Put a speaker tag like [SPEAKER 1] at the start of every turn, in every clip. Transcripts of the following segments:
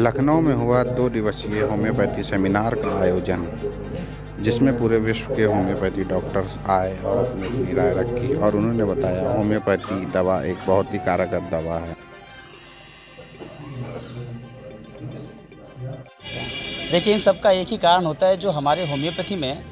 [SPEAKER 1] लखनऊ में हुआ 2 दिवसीय होम्योपैथी सेमिनार का आयोजन, जिसमें पूरे विश्व के होम्योपैथी डॉक्टर्स आए और अपनी राय रखी और उन्होंने बताया होम्योपैथी दवा एक बहुत ही कारगर दवा है।
[SPEAKER 2] देखिए, इन सब का एक ही कारण होता है, जो हमारे होम्योपैथी में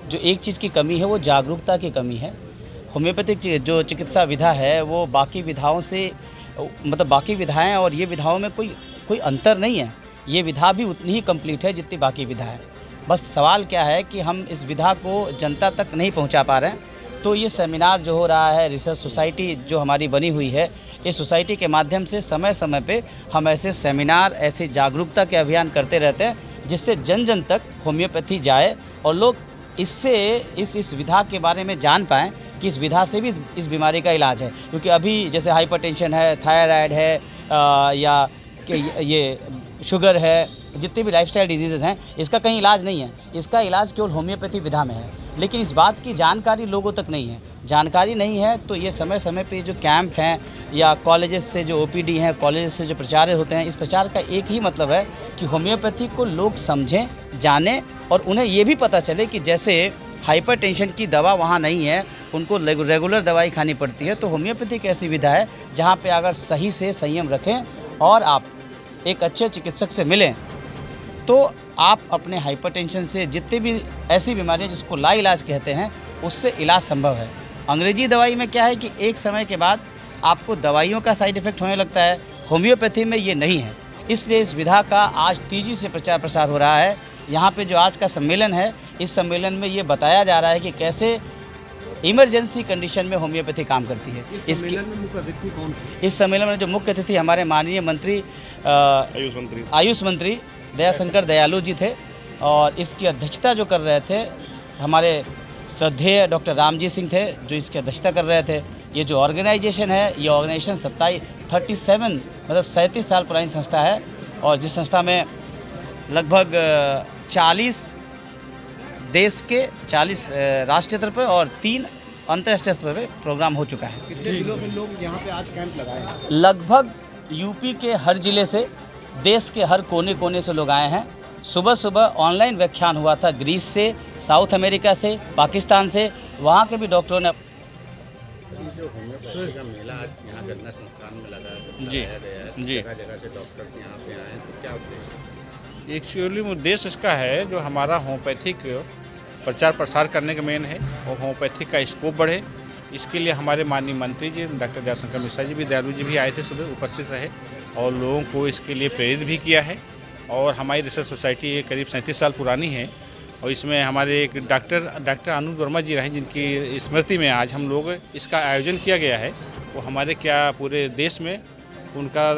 [SPEAKER 2] जो एक चीज़ की कमी है वो जागरूकता की कमी है। होम्योपैथिक जो चिकित्सा विधा है वो बाकी विधाओं से मतलब बाकी विधाएं और ये विधाओं में कोई अंतर नहीं है। ये विधा भी उतनी ही कंप्लीट है जितनी बाकी विधा है। बस सवाल क्या है कि हम इस विधा को जनता तक नहीं पहुंचा पा रहे हैं। तो ये सेमिनार जो हो रहा है, रिसर्च सोसाइटी जो हमारी बनी हुई है, इस सोसाइटी के माध्यम से समय समय पे हम ऐसे सेमिनार, ऐसे जागरूकता के अभियान करते रहते हैं, जिससे जन जन तक होम्योपैथी जाए और लोग इससे इस विधा के बारे में जान पाएँ कि इस विधा से भी इस बीमारी का इलाज है। क्योंकि अभी जैसे हाइपरटेंशन है, थायराइड है या कि ये शुगर है, जितने भी लाइफस्टाइल डिजीज़ेज़ हैं, इसका कहीं इलाज नहीं है। इसका इलाज केवल होम्योपैथी विधा में है। लेकिन इस बात की जानकारी लोगों तक नहीं है। जानकारी नहीं है तो ये समय समय पे जो कैंप हैं या कॉलेजेस से जो ओपीडी हैं, कॉलेजेस से जो प्रचार होते हैं, इस प्रचार का एक ही मतलब है कि होम्योपैथी को लोग समझें, जानें और उन्हें ये भी पता चले कि जैसे हाइपरटेंशन की दवा वहाँ नहीं है, उनको रेगुलर दवाई खानी पड़ती है, तो होम्योपैथी एक ऐसी विधा है जहाँ पे अगर सही से संयम रखें और आप एक अच्छे चिकित्सक से मिलें तो आप अपने हाइपरटेंशन से, जितनी भी ऐसी बीमारियां जिसको लाइलाज कहते हैं, उससे इलाज संभव है। अंग्रेजी दवाई में क्या है कि एक समय के बाद आपको दवाइयों का साइड इफ़ेक्ट होने लगता है, होम्योपैथी में ये नहीं है। इसलिए इस विधा का आज तेज़ी से प्रचार प्रसार हो रहा है। यहाँ पे जो आज का सम्मेलन है, इस सम्मेलन में ये बताया जा रहा है कि कैसे इमरजेंसी कंडीशन में होम्योपैथी काम करती है।
[SPEAKER 3] इस सम्मेलन में मुख्य अतिथि कौन थे?
[SPEAKER 2] इस सम्मेलन में जो मुख्य अतिथि हमारे माननीय मंत्री आयुष मंत्री दयाशंकर दयालु जी थे और इसकी अध्यक्षता जो कर रहे थे हमारे श्रद्धेय डॉक्टर रामजी सिंह थे, जो इसकी अध्यक्षता कर रहे थे। ये जो ऑर्गेनाइजेशन है, ये ऑर्गेनाइजेशन 37 साल पुरानी संस्था है और जिस संस्था में लगभग 40 देश के 40 राष्ट्रीय स्तर पर और 3 अंतर्राष्ट्रीय स्तर पर प्रोग्राम हो चुका है।
[SPEAKER 3] कितने जिलों से लोग यहाँ पे आज कैंप लगाए हैं?
[SPEAKER 2] लगभग यूपी के हर जिले से, देश के हर कोने कोने से लोग आए हैं। सुबह सुबह ऑनलाइन व्याख्यान हुआ था ग्रीस से, साउथ अमेरिका से, पाकिस्तान से, वहाँ के भी डॉक्टरों ने
[SPEAKER 4] जो होम्योपैथी का मेला आज यहाँ गन्ना संस्थान में लगाया गया है,
[SPEAKER 5] जी,
[SPEAKER 4] जगह से डॉक्टर यहाँ पे आए हैं, तो क्या उद्देश्य?
[SPEAKER 5] एक्चुअली उद्देश्य इसका है, जो हमारा होम्योपैथिक प्रचार प्रसार करने का मेन है और होम्योपैथिक का स्कोप बढ़े। इसके लिए हमारे माननीय मंत्री जी डॉक्टर जयशंकर मिश्रा जी भी, दयालु जी भी आए थे, सुबह उपस्थित रहे और लोगों को इसके लिए प्रेरित भी किया है। और हमारी रिसर्च सोसाइटी ये करीब 37 साल पुरानी है और इसमें हमारे एक डॉक्टर अनुज वर्मा जी रहे, जिनकी स्मृति में आज हम लोग इसका आयोजन किया गया है। वो हमारे पूरे देश में उनका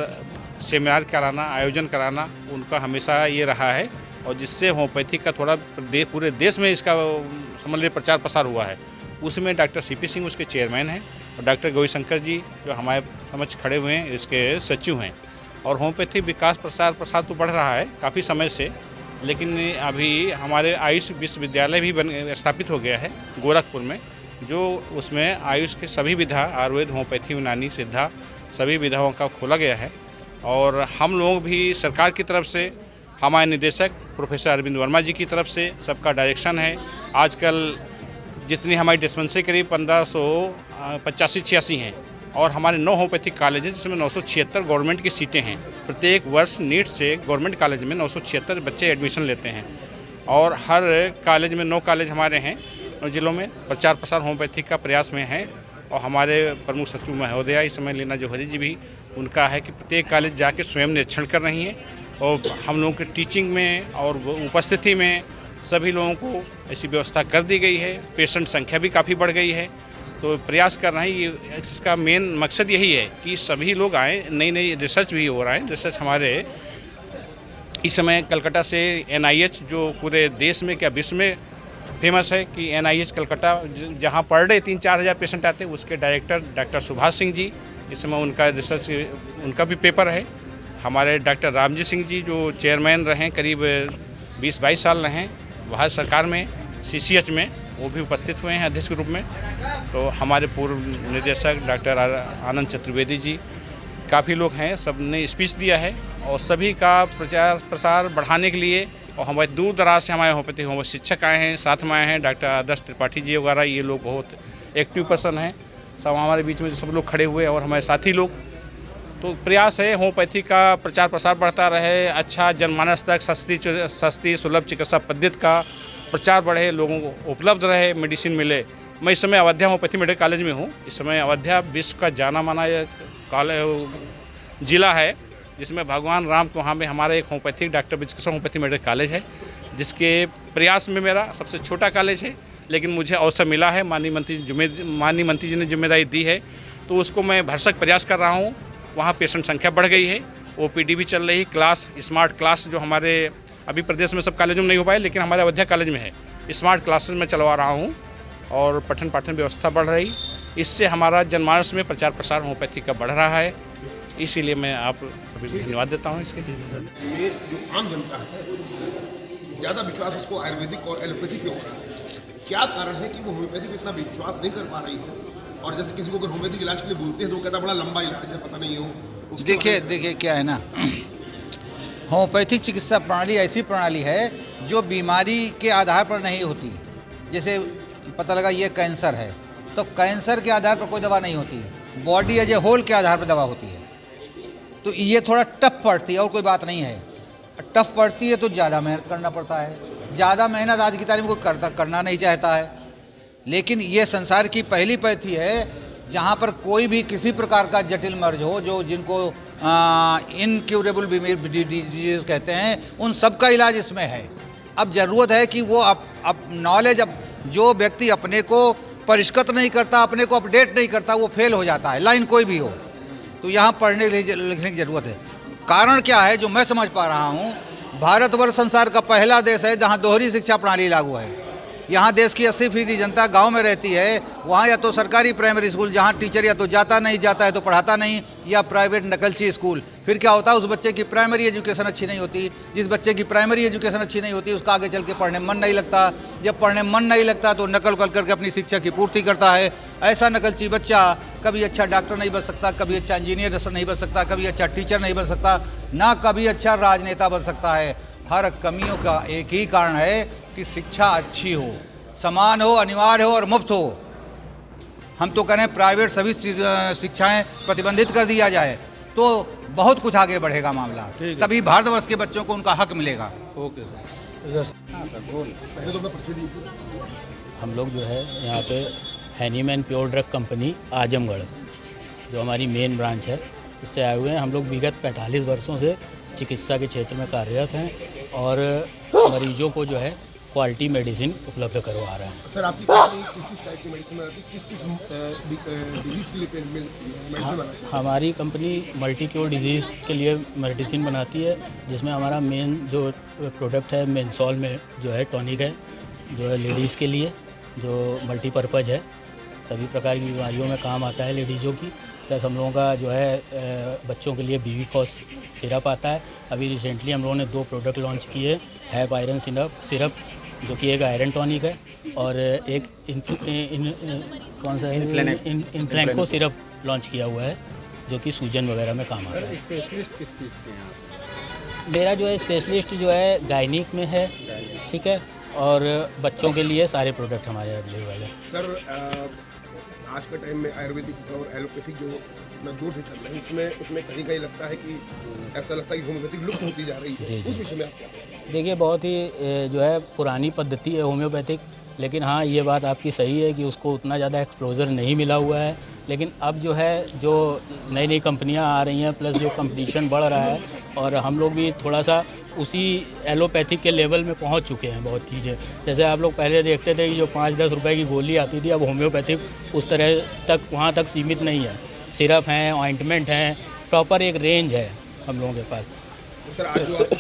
[SPEAKER 5] सेमिनार कराना, आयोजन कराना उनका हमेशा ये रहा है और जिससे होम्योपैथी का थोड़ा पूरे देश में इसका समझ लीजिए प्रचार प्रसार हुआ है। उसमें डॉक्टर सीपी सिंह उसके चेयरमैन हैं और डॉक्टर गौरीशंकर जी जो हमारे समझ खड़े हुए हैं, इसके सचिव हैं। और होम्योपैथी विकास प्रसार तो बढ़ रहा है काफ़ी समय से, लेकिन अभी हमारे आयुष विश्वविद्यालय भी स्थापित हो गया है गोरखपुर में, जो उसमें आयुष के सभी विधा, आयुर्वेद, होम्योपैथी, यूनानी, सिद्धा, सभी विधाओं का खोला गया है। और हम लोग भी सरकार की तरफ से, हमारे निदेशक प्रोफेसर अरविंद वर्मा जी की तरफ से सबका डायरेक्शन है। आजकल जितनी हमारी डिस्पेंसरी करीब 1585-86 हैं और हमारे 9 होम्योपैथिक कॉलेज हैं, जिसमें 976 गवर्नमेंट की सीटें हैं। प्रत्येक वर्ष नीट से गवर्नमेंट कॉलेज में 976 बच्चे एडमिशन लेते हैं और हर कॉलेज में 9 कॉलेज हमारे हैं और जिलों में प्रचार प्रसार होम्योपैथिक का प्रयास में है। और हमारे प्रमुख सचिव महोदया इस समय लीना जौहरी जी भी, उनका है कि प्रत्येक कॉलेज जाके स्वयं निरीक्षण कर रही हैं और हम लोगों के टीचिंग में और उपस्थिति में सभी लोगों को ऐसी व्यवस्था कर दी गई है। पेशेंट संख्या भी काफ़ी बढ़ गई है, तो प्रयास कर रहे हैं। इसका मेन मकसद यही है कि सभी लोग आएँ, नई रिसर्च भी हो रहा है। रिसर्च हमारे इस समय कलकत्ता से NIH, जो पूरे देश में क्या विश्व में फेमस है कि NIH कलकत्ता, जहाँ पर डे 3-4 हज़ार पेशेंट आते हैं, उसके डायरेक्टर डॉक्टर सुभाष सिंह जी, इस समय उनका रिसर्च, उनका भी पेपर है। हमारे डॉक्टर रामजी सिंह जी जो चेयरमैन रहे, करीब 20-22 साल रहे भारत सरकार में CCH में, वो भी उपस्थित हुए हैं अध्यक्ष के रूप में। तो हमारे पूर्व निदेशक डॉक्टर आनंद चतुर्वेदी जी, काफ़ी लोग हैं, सब ने स्पीच दिया है और सभी का प्रचार प्रसार बढ़ाने के लिए, और हमारे दूर दराज से हमारे होम्योपैथी शिक्षक आए हैं, साथ में आए हैं डॉक्टर आदर्श त्रिपाठी जी वगैरह, ये लोग बहुत एक्टिव पर्सन हैं सब हमारे बीच में, सब लोग खड़े हुए और हमारे साथी लोग। तो प्रयास है होम्योपैथी का प्रचार प्रसार बढ़ता रहे, अच्छा जनमानस तक सस्ती सुलभ चिकित्सा पद्धति का प्रचार बढ़े, लोगों को उपलब्ध रहे, मेडिसिन मिले। मैं इस समय अयोध्या होम्योपैथी मेडिकल कॉलेज में हूँ। इस समय अयोध्या विश्व का जाना माना जिला है, जिसमें भगवान राम को वहाँ में हमारा एक homeopathic doctor Vijaykishan homeopathy medical college है, जिसके प्रयास में मेरा सबसे छोटा कॉलेज है, लेकिन मुझे अवसर मिला है, माननीय मंत्री जी ने जिम्मेदारी दी है, तो उसको मैं भरसक प्रयास कर रहा हूँ। वहाँ पेशेंट संख्या बढ़ गई है, ओपीडी भी चल रही, क्लास स्मार्ट क्लास जो हमारे अभी प्रदेश में सब कॉलेजों में नहीं हो पाए, लेकिन हमारे अयोध्या कॉलेज में है, स्मार्ट क्लासेस में चलवा रहा हूँ और पठन पाठन व्यवस्था बढ़ रही। इससे हमारा जनमानस में प्रचार प्रसार होम्योपैथी का बढ़ रहा है, इसीलिए मैं आप सभी को धन्यवाद देता हूँ इसके लिए।
[SPEAKER 6] ये जो आम जनता है ज़्यादा विश्वास उसको आयुर्वेदिक और एलोपैथी पे हो रहा है, क्या कारण है कि वो होम्योपैथी पे इतना विश्वास नहीं कर पा रही है? और जैसे किसी को अगर होम्योपैथिक इलाज के लिए बोलते हैं तो वो कहता बड़ा लंबा इलाज है, पता नहीं है वो।
[SPEAKER 7] देखिए क्या है ना, होम्योपैथिक चिकित्सा प्रणाली ऐसी प्रणाली है जो बीमारी के आधार पर नहीं होती। जैसे पता लगा ये कैंसर है, तो कैंसर के आधार पर कोई दवा नहीं होती, बॉडी एज ए होल के आधार पर दवा होती है। तो ये थोड़ा टफ पड़ती है और कोई बात नहीं है। टफ पड़ती है तो ज़्यादा मेहनत करना पड़ता है, ज़्यादा मेहनत आज की तारीख में कोई करना नहीं चाहता है। लेकिन ये संसार की पहली पैथी है जहाँ पर कोई भी किसी प्रकार का जटिल मर्ज हो, जो जिनको इनक्यूरेबल डिजीज कहते हैं, उन सब का इलाज इसमें है। अब ज़रूरत है कि वो अब नॉलेज, अब जो व्यक्ति अपने को परिष्कृत नहीं करता, अपने को अपडेट नहीं करता, वो फेल हो जाता है, लाइन कोई भी हो। तो यहाँ पढ़ने लिखने की ज़रूरत है। कारण क्या है जो मैं समझ पा रहा हूँ, भारतवर्ष संसार का पहला देश है जहाँ दोहरी शिक्षा प्रणाली लागू है। यहाँ देश की 80% जनता गांव में रहती है, वहाँ या तो सरकारी प्राइमरी स्कूल जहाँ टीचर या तो जाता है तो पढ़ाता नहीं, या प्राइवेट नकलची स्कूल। फिर क्या होता है, उस बच्चे की प्राइमरी एजुकेशन अच्छी नहीं होती। जिस बच्चे की प्राइमरी एजुकेशन अच्छी नहीं होती उसका आगे चल के पढ़ने में मन नहीं लगता। जब पढ़ने में मन नहीं लगता तो नकल करके अपनी शिक्षा की पूर्ति करता है। ऐसा नकलची बच्चा कभी अच्छा डॉक्टर नहीं बन सकता, कभी अच्छा इंजीनियर नहीं बन सकता, कभी अच्छा टीचर नहीं बन सकता, ना कभी अच्छा राजनेता बन सकता है। हर कमियों का एक ही कारण है कि शिक्षा अच्छी हो, समान हो, अनिवार्य हो और मुफ्त हो। हम तो कह रहे हैं प्राइवेट सभी शिक्षाएं प्रतिबंधित कर दिया जाए तो बहुत कुछ आगे बढ़ेगा मामला, तभी भारतवर्ष के बच्चों को उनका हक मिलेगा।
[SPEAKER 3] Okay sir.
[SPEAKER 2] हम लोग जो है यहाँ पे Hahnemann pure drug company Azamgarh, जो हमारी मेन ब्रांच है, इससे आए हुए हैं। हम लोग विगत 45 वर्षों से चिकित्सा के क्षेत्र में कार्यरत हैं और मरीजों को जो है क्वालिटी मेडिसिन उपलब्ध करवा रहे हैं।
[SPEAKER 6] सर आपकी कंपनी किस टाइप की मेडिसिन बनाती है, किस डिजीज के लिए मेडिसिन बनाती है?
[SPEAKER 2] हमारी कंपनी मल्टी क्योर डिजीज़ के लिए मेडिसिन बनाती है, जिसमें हमारा मेन जो प्रोडक्ट है मेंसॉल में जो है टॉनिक है, जो है लेडीज़ के लिए, जो मल्टीपर्पज़ है, सभी प्रकार की बीमारियों में काम आता है लेडीज़ों की। प्लस हम लोगों का जो है बच्चों के लिए बीवी फॉस सिरप आता है। अभी रिसेंटली हम लोगों ने 2 प्रोडक्ट लॉन्च किए, हैप आयरन सिरप जो कि एक आयरन टॉनिक है, और एक इन्फ्लैंको सिरप लॉन्च किया हुआ है, जो कि सूजन वगैरह में काम आता है।
[SPEAKER 3] स्पेशलिस्ट किस चीज़ के हैं?
[SPEAKER 2] मेरा जो है स्पेशलिस्ट जो है गायनिक में है, ठीक है, और बच्चों के लिए सारे प्रोडक्ट हमारे अवेलेबल है।
[SPEAKER 6] सर आज के टाइम में आयुर्वेदिक और एलोपैथिक जो इतना जोर से चल रहा है, उसमें कहीं कहीं लगता है कि ऐसा लगता है कि होम्योपैथिक लुप्त होती जा रही है। उस विषय में आप क्या कहेंगे?
[SPEAKER 2] देखिए, बहुत ही जो है पुरानी पद्धति है होम्योपैथिक, लेकिन हाँ ये बात आपकी सही है कि उसको उतना ज़्यादा एक्सपोजर नहीं मिला हुआ है। लेकिन अब जो है जो नई नई कंपनियां आ रही हैं, प्लस जो कंपटीशन बढ़ रहा है, और हम लोग भी थोड़ा सा उसी एलोपैथिक के लेवल में पहुंच चुके हैं बहुत चीज़ें। जैसे आप लोग पहले देखते थे कि जो 5-10 रुपए की गोली आती थी, अब होम्योपैथिक उस तरह तक वहाँ तक सीमित नहीं है। सिरप हैं, ऑइंटमेंट हैं, प्रॉपर एक रेंज है हम लोगों के पास।
[SPEAKER 6] तो सर आज जो आप इस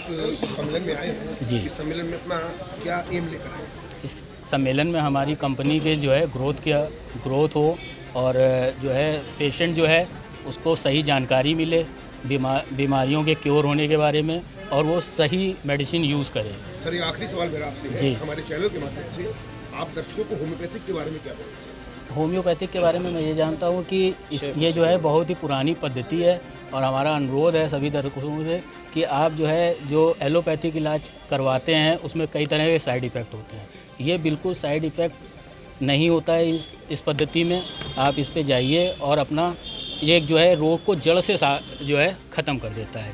[SPEAKER 6] सम्मेलन में आए हैं,
[SPEAKER 2] जी,
[SPEAKER 6] इस सम्मेलन में अपना क्या एम लेकर आए?
[SPEAKER 2] इस सम्मेलन में हमारी कंपनी के जो है ग्रोथ हो, और जो है पेशेंट जो है उसको सही जानकारी मिले बीमारियों के क्योर होने के बारे में, और वो सही मेडिसिन यूज़ करे।
[SPEAKER 6] सर ये आखिरी सवाल मेरा आपसे है, हमारे चैनल के माध्यम से आप दर्शकों को होम्योपैथिक के बारे में क्या बोलना चाहिए?
[SPEAKER 2] होम्योपैथिक के बारे में मैं ये जानता हूँ कि ये जो है बहुत ही पुरानी पद्धति है,
[SPEAKER 8] और हमारा अनुरोध है सभी दर्शकों से कि आप जो है जो एलोपैथिक इलाज करवाते हैं उसमें कई तरह के साइड इफ़ेक्ट होते हैं। ये बिल्कुल साइड इफ़ेक्ट नहीं होता है इस पद्धति में। आप इस पे जाइए और अपना ये जो है रोग को जड़ से जो है ख़त्म कर देता है।